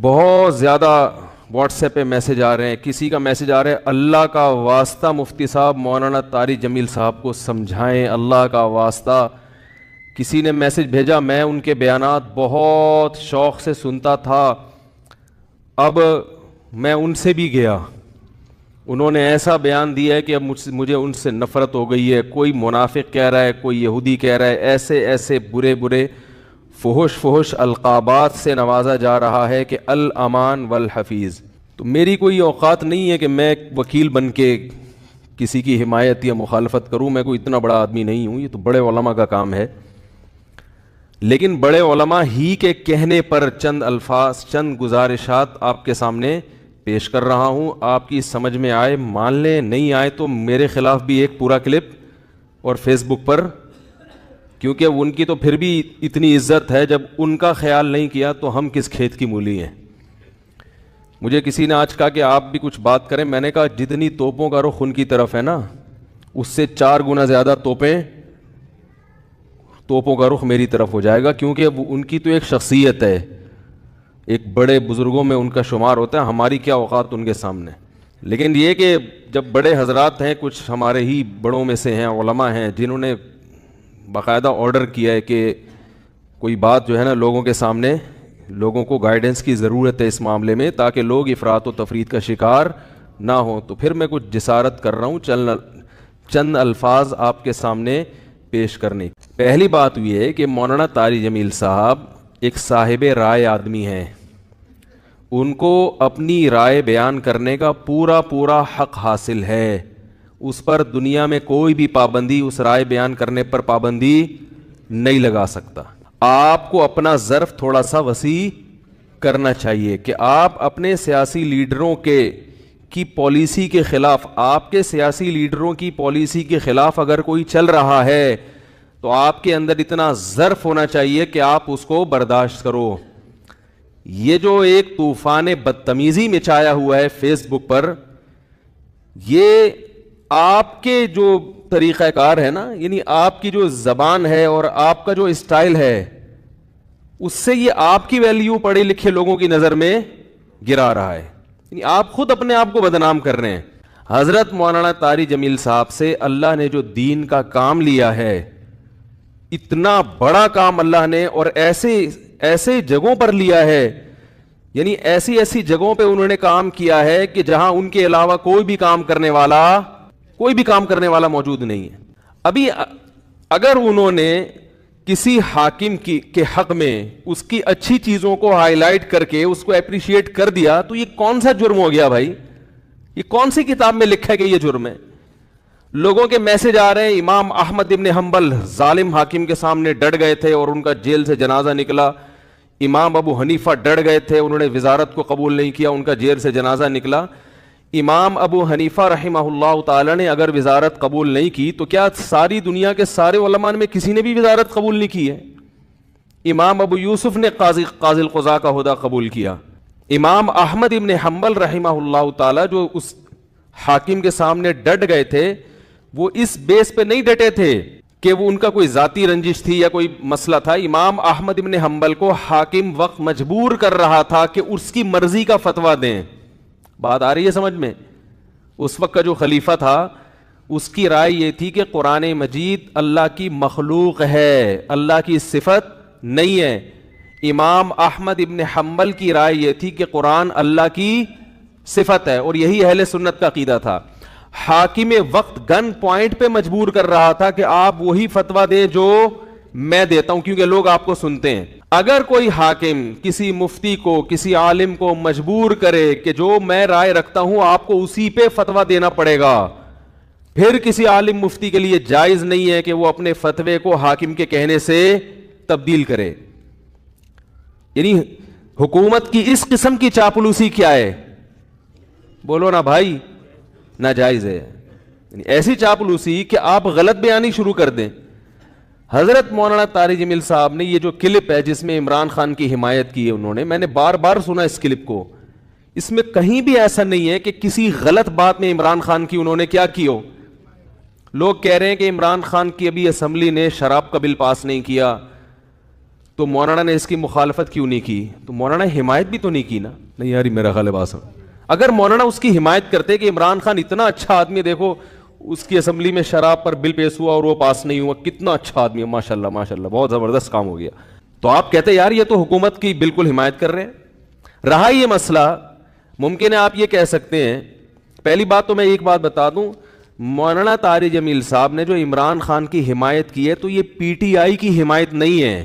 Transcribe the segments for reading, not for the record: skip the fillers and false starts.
بہت زیادہ what's app پہ میسج آ رہے ہیں. کسی کا میسج آ رہا ہے اللہ کا واسطہ مفتی صاحب مولانا طاری جمیل صاحب کو سمجھائیں, اللہ کا واسطہ. کسی نے میسج بھیجا, میں ان کے بیانات بہت شوق سے سنتا تھا, اب میں ان سے بھی گیا, انہوں نے ایسا بیان دیا ہے کہ اب مجھے ان سے نفرت ہو گئی ہے. کوئی منافق کہہ رہا ہے, کوئی یہودی کہہ رہا ہے, ایسے ایسے برے برے فحش القابات سے نوازا جا رہا ہے کہ الامان والحفیظ. تو میری کوئی اوقات نہیں ہے کہ میں وکیل بن کے کسی کی حمایت یا مخالفت کروں, میں کوئی اتنا بڑا آدمی نہیں ہوں, یہ تو بڑے علماء کا کام ہے. لیکن بڑے علماء ہی کے کہنے پر چند الفاظ, چند گزارشات آپ کے سامنے پیش کر رہا ہوں. آپ کی سمجھ میں آئے مان لیں, نہیں آئے تو میرے خلاف بھی ایک پورا کلپ اور فیس بک پر, کیونکہ ان کی تو پھر بھی اتنی عزت ہے, جب ان کا خیال نہیں کیا تو ہم کس کھیت کی مولی ہیں. مجھے کسی نے آج کہا کہ آپ بھی کچھ بات کریں. میں نے کہا جتنی توپوں کا رخ ان کی طرف ہے نا, اس سے 4 گنا زیادہ توپوں کا رخ میری طرف ہو جائے گا, کیونکہ ان کی تو ایک شخصیت ہے, ایک بڑے بزرگوں میں ان کا شمار ہوتا ہے. ہماری کیا اوقات ان کے سامنے. لیکن یہ کہ جب بڑے حضرات ہیں, کچھ ہمارے ہی بڑوں میں سے ہیں, علماء ہیں, جنہوں نے باقاعدہ آرڈر کیا ہے کہ کوئی بات جو ہے نا لوگوں کے سامنے, لوگوں کو گائیڈنس کی ضرورت ہے اس معاملے میں تاکہ لوگ افراط و تفرید کا شکار نہ ہوں, تو پھر میں کچھ جسارت کر رہا ہوں چند الفاظ آپ کے سامنے پیش کرنے. پہلی بات یہ ہے کہ مولانا طاری جمیل صاحب ایک صاحب رائے آدمی ہیں, ان کو اپنی رائے بیان کرنے کا پورا حق حاصل ہے. اس پر دنیا میں کوئی بھی پابندی, اس رائے بیان کرنے پر پابندی نہیں لگا سکتا. آپ کو اپنا ظرف تھوڑا سا وسیع کرنا چاہیے کہ آپ اپنے سیاسی لیڈروں کی پالیسی کے خلاف, آپ کے سیاسی لیڈروں کی پالیسی کے خلاف اگر کوئی چل رہا ہے تو آپ کے اندر اتنا ظرف ہونا چاہیے کہ آپ اس کو برداشت کرو. یہ جو ایک طوفان بدتمیزی مچایا ہوا ہے فیس بک پر, یہ آپ کے جو طریقہ کار ہے نا, یعنی آپ کی جو زبان ہے اور آپ کا جو اسٹائل ہے, اس سے یہ آپ کی ویلیو پڑھے لکھے لوگوں کی نظر میں گرا رہا ہے. یعنی آپ خود اپنے آپ کو بدنام کر رہے ہیں. حضرت مولانا طاری جمیل صاحب سے اللہ نے جو دین کا کام لیا ہے, اتنا بڑا کام اللہ نے, اور ایسے جگہوں پر لیا ہے, یعنی ایسی جگہوں پہ انہوں نے کام کیا ہے کہ جہاں ان کے علاوہ کوئی بھی کام کرنے والا موجود نہیں ہے. ابھی اگر انہوں نے کسی حاکم کے حق میں اس کی اچھی چیزوں کو ہائی لائٹ کر کے اس کو اپریشیٹ کر دیا تو یہ کون سا جرم ہو گیا بھائی؟ یہ کون سی کتاب میں لکھا ہے کہ یہ جرم ہے؟ لوگوں کے میسج آ رہے ہیں, امام احمد ابن حنبل ظالم حاکم کے سامنے ڈٹ گئے تھے اور ان کا جیل سے جنازہ نکلا. امام ابو حنیفہ ڈٹ گئے تھے, انہوں نے وزارت کو قبول نہیں کیا, ان کا جیل سے جنازہ نکلا. امام ابو حنیفہ رحمہ اللہ تعالی نے اگر وزارت قبول نہیں کی تو کیا ساری دنیا کے سارے علماء میں کسی نے بھی وزارت قبول نہیں کی ہے؟ امام ابو یوسف نے قاضی القضاء کا عہدہ قبول کیا. امام احمد ابن حنبل رحمہ اللہ تعالی جو اس حاکم کے سامنے ڈٹ گئے تھے, وہ اس بیس پہ نہیں ڈٹے تھے کہ وہ ان کا کوئی ذاتی رنجش تھی یا کوئی مسئلہ تھا. امام احمد ابن حنبل کو حاکم وقت مجبور کر رہا تھا کہ اس کی مرضی کا فتویٰ دیں. بات آ رہی ہے سمجھ میں؟ اس وقت کا جو خلیفہ تھا اس کی رائے یہ تھی کہ قرآن مجید اللہ کی مخلوق ہے, اللہ کی صفت نہیں ہے. امام احمد ابن حنبل کی رائے یہ تھی کہ قرآن اللہ کی صفت ہے, اور یہی اہل سنت کا عقیدہ تھا. حاکم وقت گن پوائنٹ پہ مجبور کر رہا تھا کہ آپ وہی فتویٰ دیں جو میں دیتا ہوں, کیونکہ لوگ آپ کو سنتے ہیں. اگر کوئی حاکم کسی مفتی کو, کسی عالم کو مجبور کرے کہ جو میں رائے رکھتا ہوں آپ کو اسی پہ فتویٰ دینا پڑے گا, پھر کسی عالم مفتی کے لیے جائز نہیں ہے کہ وہ اپنے فتوے کو حاکم کے کہنے سے تبدیل کرے. یعنی حکومت کی اس قسم کی چاپلوسی کیا ہے؟ بولو نا بھائی, ناجائز ہے. یعنی ایسی چاپلوسی کہ آپ غلط بیانی شروع کر دیں. حضرت مولانا طاری جمیل صاحب نے یہ جو کلپ ہے جس میں عمران خان کی حمایت کی ہے انہوں نے, میں نے بار بار سنا اس کلپ کو, اس میں کہیں بھی ایسا نہیں ہے کہ کسی غلط بات میں عمران خان کی انہوں نے کیا کی ہو. لوگ کہہ رہے ہیں کہ عمران خان کی ابھی اسمبلی نے شراب کا بل پاس نہیں کیا, تو مولانا نے اس کی مخالفت کیوں نہیں کی؟ تو مولانا حمایت بھی تو نہیں کی نا. نہیں یار میرا خیال ہے بات سمجھ. اگر مولانا اس کی حمایت کرتے کہ عمران خان اتنا اچھا آدمی, دیکھو اس کی اسمبلی میں شراب پر بل پیش ہوا اور وہ پاس نہیں ہوا, کتنا اچھا آدمی ہے, ماشاء اللہ ماشاء اللہ, بہت زبردست کام ہو گیا, تو آپ کہتے یار یہ تو حکومت کی بالکل حمایت کر رہے ہیں. رہا یہ مسئلہ, ممکن ہے آپ یہ کہہ سکتے ہیں, پہلی بات تو میں ایک بات بتا دوں, مولانا طارق جمیل صاحب نے جو عمران خان کی حمایت کی ہے تو یہ پی ٹی آئی کی حمایت نہیں ہے,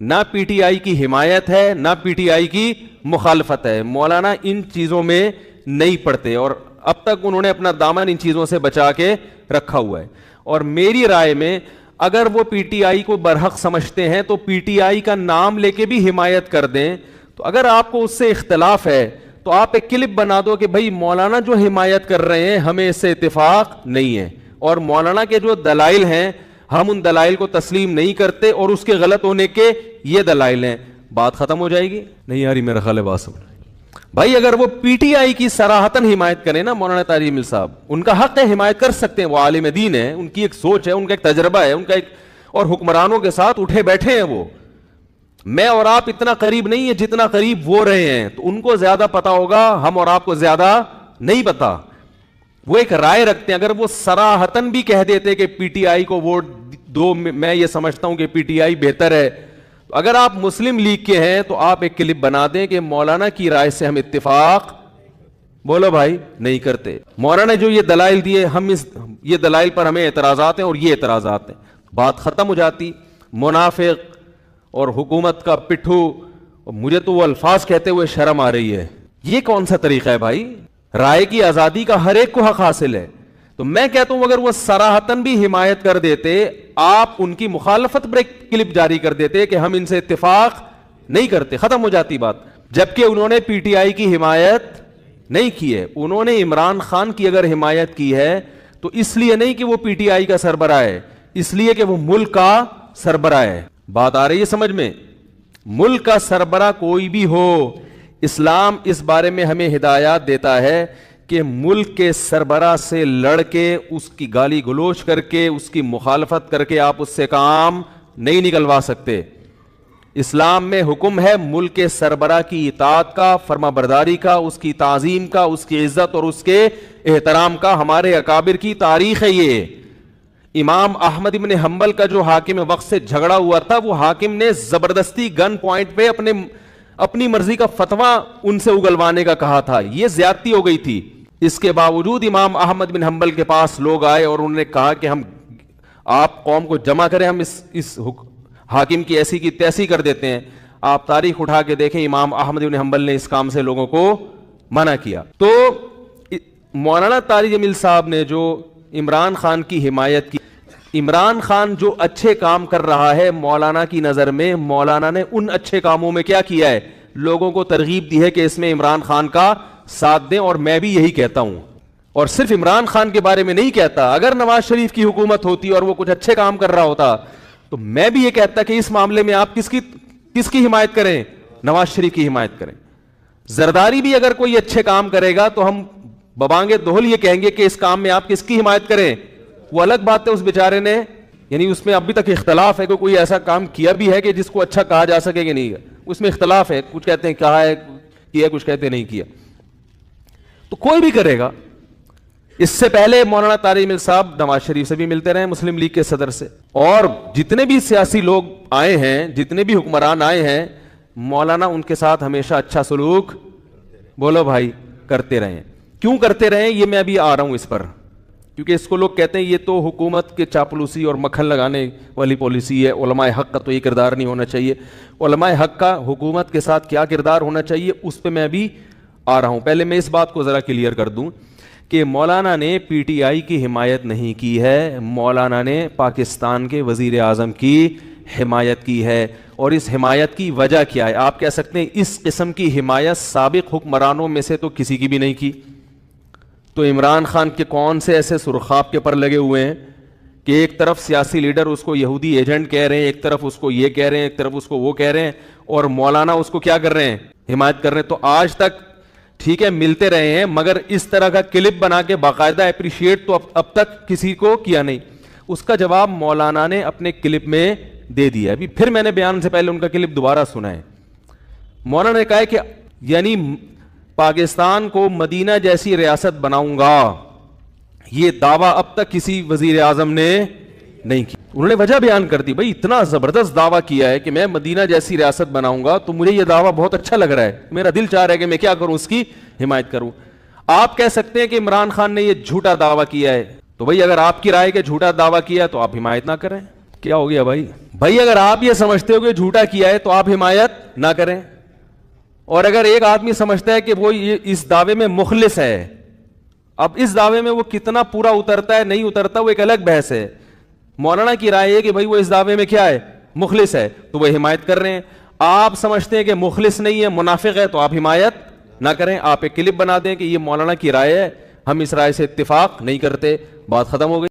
نہ پی ٹی آئی کی حمایت ہے نہ پی ٹی آئی کی مخالفت ہے. مولانا ان چیزوں میں نہیں پڑتے اور اب تک انہوں نے اپنا دامن ان چیزوں سے بچا کے رکھا ہوا ہے. اور میری رائے میں اگر وہ پی ٹی آئی کو برحق سمجھتے ہیں تو پی ٹی آئی کا نام لے کے بھی حمایت کر دیں. تو اگر آپ کو اس سے اختلاف ہے تو آپ ایک کلپ بنا دو کہ بھائی مولانا جو حمایت کر رہے ہیں ہمیں اس سے اتفاق نہیں ہے, اور مولانا کے جو دلائل ہیں ہم ان دلائل کو تسلیم نہیں کرتے اور اس کے غلط ہونے کے یہ دلائل ہیں, بات ختم ہو جائے گی. نہیں یار میرا خیال ہے بات سمجھ. بھائی اگر وہ پی ٹی آئی کی صراحتاً حمایت کریں نا مولانا طارق جمیل صاحب, ان کا حق ہے حمایت کر سکتے ہیں, وہ عالم دین ہے, ان کی ایک سوچ ہے, ان کا ایک تجربہ ہے, ان کا ایک, اور حکمرانوں کے ساتھ اٹھے بیٹھے ہیں وہ. میں اور آپ اتنا قریب نہیں ہے جتنا قریب وہ رہے ہیں, تو ان کو زیادہ پتا ہوگا, ہم اور آپ کو زیادہ نہیں پتا. وہ ایک رائے رکھتے ہیں, اگر وہ صراحتاً بھی کہہ دیتے کہ پی ٹی آئی کو ووٹ دو, میں یہ سمجھتا ہوں کہ پی ٹی آئی بہتر ہے, اگر آپ مسلم لیگ کے ہیں تو آپ ایک کلپ بنا دیں کہ مولانا کی رائے سے ہم اتفاق, بولو بھائی, نہیں کرتے. مولانا جو یہ دلائل دیے, ہم یہ دلائل پر ہمیں اعتراضات ہیں اور یہ اعتراضات ہیں, بات ختم ہو جاتی. منافق اور حکومت کا پٹھو, مجھے تو وہ الفاظ کہتے ہوئے شرم آ رہی ہے. یہ کون سا طریقہ ہے بھائی؟ رائے کی آزادی کا ہر ایک کو حق حاصل ہے. تو میں کہتا ہوں اگر وہ صراحتاً بھی حمایت کر دیتے, آپ ان کی مخالفت پر ایک کلپ جاری کر دیتے کہ ہم ان سے اتفاق نہیں کرتے, ختم ہو جاتی بات. جبکہ انہوں نے پی ٹی آئی کی حمایت نہیں کی ہے, انہوں نے عمران خان کی اگر حمایت کی ہے تو اس لیے نہیں کہ وہ پی ٹی آئی کا سربراہ ہے, اس لیے کہ وہ ملک کا سربراہ ہے. بات آ رہی ہے سمجھ میں؟ ملک کا سربراہ کوئی بھی ہو, اسلام اس بارے میں ہمیں ہدایات دیتا ہے کہ ملک کے سربراہ سے لڑ کے, اس کی گالی گلوچ کر کے, اس کی مخالفت کر کے آپ اس سے کام نہیں نکلوا سکتے. اسلام میں حکم ہے ملک کے سربراہ کی اطاعت کا, فرما برداری کا, اس کی تعظیم کا, اس کی عزت اور اس کے احترام کا. ہمارے اکابر کی تاریخ ہے یہ. امام احمد ابن حنبل کا جو حاکم وقت سے جھگڑا ہوا تھا, وہ حاکم نے زبردستی گن پوائنٹ پہ اپنی مرضی کا فتویٰ ان سے اگلوانے کا کہا تھا. یہ زیادتی ہو گئی تھی. اس کے باوجود امام احمد بن حنبل کے پاس لوگ آئے اور انہوں نے کہا کہ ہم, آپ قوم کو جمع کریں, ہم اس حاکم کی ایسی کی تیسی کر دیتے ہیں. آپ تاریخ اٹھا کے دیکھیں, امام احمد بن حنبل نے اس کام سے لوگوں کو منع کیا. تو مولانا طارق جمیل صاحب نے جو عمران خان کی حمایت کی, عمران خان جو اچھے کام کر رہا ہے مولانا کی نظر میں, مولانا نے ان اچھے کاموں میں کیا کیا ہے, لوگوں کو ترغیب دی ہے کہ اس میں عمران خان کا ساتھ دیں. اور میں بھی یہی کہتا ہوں, اور صرف عمران خان کے بارے میں نہیں کہتا, اگر نواز شریف کی حکومت ہوتی اور وہ کچھ اچھے کام کر رہا ہوتا تو میں بھی یہ کہتا کہ اس معاملے میں آپ کس کی حمایت کریں, نواز شریف کی حمایت کریں. زرداری بھی اگر کوئی اچھے کام کرے گا تو ہم ببانگے دہل یہ کہیں گے کہ اس کام میں آپ کس کی حمایت کریں. وہ الگ بات ہے, اس بیچارے نے, یعنی اس میں ابھی تک اختلاف ہے کہ کوئی ایسا کام کیا بھی ہے کہ جس کو اچھا کہا جا سکے کہ نہیں, اس میں اختلاف ہے. کچھ کہتے ہیں کہا ہے کیا, کچھ کہتے ہیں نہیں کیا. تو کوئی بھی کرے گا. اس سے پہلے مولانا طارق جمیل صاحب نواز شریف سے بھی ملتے رہے, مسلم لیگ کے صدر سے, اور جتنے بھی سیاسی لوگ آئے ہیں, جتنے بھی حکمران آئے ہیں, مولانا ان کے ساتھ ہمیشہ اچھا سلوک, بولو بھائی, کرتے رہے. کیوں کرتے رہے یہ میں ابھی آ رہا ہوں اس پر, کیونکہ اس کو لوگ کہتے ہیں یہ تو حکومت کے چاپلوسی اور مکھن لگانے والی پالیسی ہے. علماء حق کا تو یہ کردار نہیں ہونا چاہیے. علماء حق کا حکومت کے ساتھ کیا کردار ہونا چاہیے اس پہ میں ابھی آ رہا ہوں. پہلے میں اس بات کو ذرا کلیئر کر دوں کہ مولانا نے پی ٹی آئی کی حمایت نہیں کی ہے, مولانا نے پاکستان کے وزیر اعظم کی حمایت کی ہے. اور اس حمایت کی وجہ کیا ہے؟ آپ کہہ سکتے ہیں اس قسم کی حمایت سابق حکمرانوں میں سے تو کسی کی بھی نہیں کی. تو عمران خان کے کون سے ایسے سرخاب کے پر لگے ہوئے ہیں کہ ایک طرف سیاسی لیڈر اس کو یہودی ایجنٹ کہہ رہے ہیں, ایک طرف اس کو یہ کہہ رہے ہیں, ایک طرف اس کو وہ کہہ رہے ہیں, اور مولانا اس کو کیا کر رہے ہیں, حمایت کر رہے ہیں. تو آج تک ٹھیک ہے ملتے رہے ہیں, مگر اس طرح کا کلپ بنا کے باقاعدہ اپریشیٹ تو اب تک کسی کو کیا نہیں. اس کا جواب مولانا نے اپنے کلپ میں دے دیا. ابھی پھر میں نے بیان سے پہلے ان کا کلپ دوبارہ سنا ہے. مولانا نے کہا ہے کہ یعنی پاکستان کو مدینہ جیسی ریاست بناؤں گا, یہ دعویٰ اب تک کسی وزیر اعظم نے نہیں کی. انہوں نے وجہ بیان کر دی, بھائی اتنا زبردست دعویٰ کیا ہے کہ میں مدینہ جیسی ریاست بناؤں گا, تو مجھے یہ دعویٰ بہت اچھا لگ رہا ہے, میرا دل چاہ رہا ہے کہ میں کیا کروں, اس کی حمایت کروں. آپ کہہ سکتے ہیں کہ عمران خان نے یہ جھوٹا دعویٰ کیا ہے, تو بھائی اگر آپ کی رائے کہ جھوٹا دعویٰ کیا تو آپ حمایت نہ کریں. کیا ہو گیا بھائی اگر آپ یہ سمجھتے ہو کہ جھوٹا کیا ہے تو آپ حمایت نہ کریں. اور اگر ایک آدمی سمجھتا ہے کہ وہ اس دعوے میں مخلص ہے, اب اس دعوے میں وہ کتنا پورا اترتا ہے نہیں اترتا وہ ایک الگ بحث ہے. مولانا کی رائے ہے کہ بھائی وہ اس دعوے میں کیا ہے, مخلص ہے, تو وہ حمایت کر رہے ہیں. آپ سمجھتے ہیں کہ مخلص نہیں ہے, منافق ہے, تو آپ حمایت نہ کریں. آپ ایک کلپ بنا دیں کہ یہ مولانا کی رائے ہے, ہم اس رائے سے اتفاق نہیں کرتے, بات ختم ہو گئی.